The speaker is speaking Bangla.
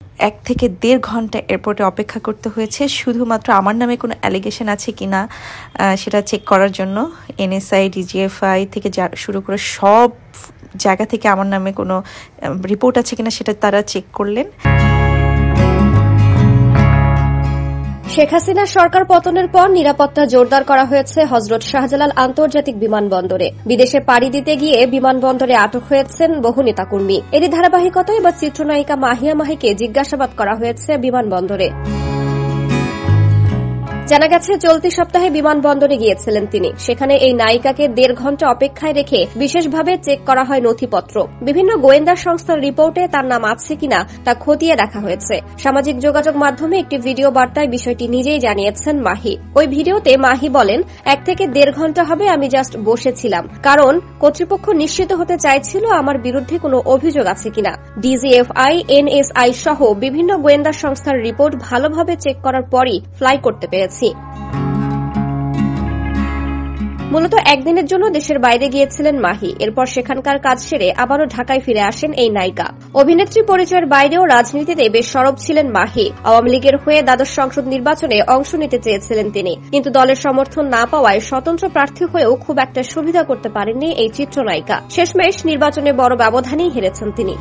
1 থেকে 1.5 ঘন্টা এয়ারপোর্টে অপেক্ষা করতে হয়েছে শুধুমাত্র আমার নামে কোনো অ্যালিগেশন আছে কিনা সেটা চেক করার জন্য। এনএসআই, ডিজিএফআই থেকে শুরু করে সব জায়গা থেকে আমার নামে কোনো রিপোর্ট আছে কিনা সেটা তারা চেক করলেন। শেখ হাসিনার সরকার পতনের পর নিরাপত্তা জোরদার করা হয়েছে হযরত শাহজালাল আন্তর্জাতিক বিমানবন্দরে। বিদেশে পাড়ি দিতে গিয়ে বিমানবন্দরে আটক হয়েছেন বহু নেতাকর্মী। এরই ধারাবাহিকতায় এবার চিত্রনায়িকা মাহিয়া মাহিকে জিজ্ঞাসাবাদ করা হয়েছে বিমানবন্দরে। জানা গেছে চলতি সপ্তাহে বিমানবন্দরে গিয়েছিলেন তিনি। সেখানে এই নায়িকাকে 1.5 ঘন্টা অপেক্ষায় রেখে বিশেষভাবে চেক করা হয় নথিপত্র। বিভিন্ন গোয়েন্দা সংস্থার রিপোর্টে তার নাম আছে কিনা তা খতিয়ে দেখা হয়েছে। সামাজিক যোগাযোগ মাধ্যমে একটি ভিডিও বার্তায় বিষয়টি নিজেই জানিয়েছেন মাহি। ওই ভিডিওতে মাহি বলেন, 1 থেকে 1.5 ঘন্টা হবে আমি জাস্ট বসেছিলাম, কারণ কর্তৃপক্ষ নিশ্চিত হতে চাইছিল আমার বিরুদ্ধে কোনো অভিযোগ আছে কিনা। ডিজিএফআই, এনএসআই সহ বিভিন্ন গোয়েন্দা সংস্থার রিপোর্ট ভালোভাবে চেক করার পরই ফ্লাই করতে পেরেছে। মূলত একদিনের জন্য দেশের বাইরে গিয়েছিলেন মাহি। এরপর সেখানকার কাজ সেরে আবারও ঢাকায় ফিরে আসেন এই নায়িকা। অভিনেত্রী পরিচয়ের বাইরেও রাজনীতিতে বেশ সরব ছিলেন মাহি। আওয়ামী লীগের হয়ে দ্বাদশ সংসদ নির্বাচনে অংশ নিতে চেয়েছিলেন তিনি, কিন্তু দলের সমর্থন না পাওয়ায় স্বতন্ত্র প্রার্থী হয়েও খুব একটা সুবিধা করতে পারেননি এই চিত্রনায়িকা। শেষমেশ নির্বাচনে বড় ব্যবধানেই হেরেছেন তিনি।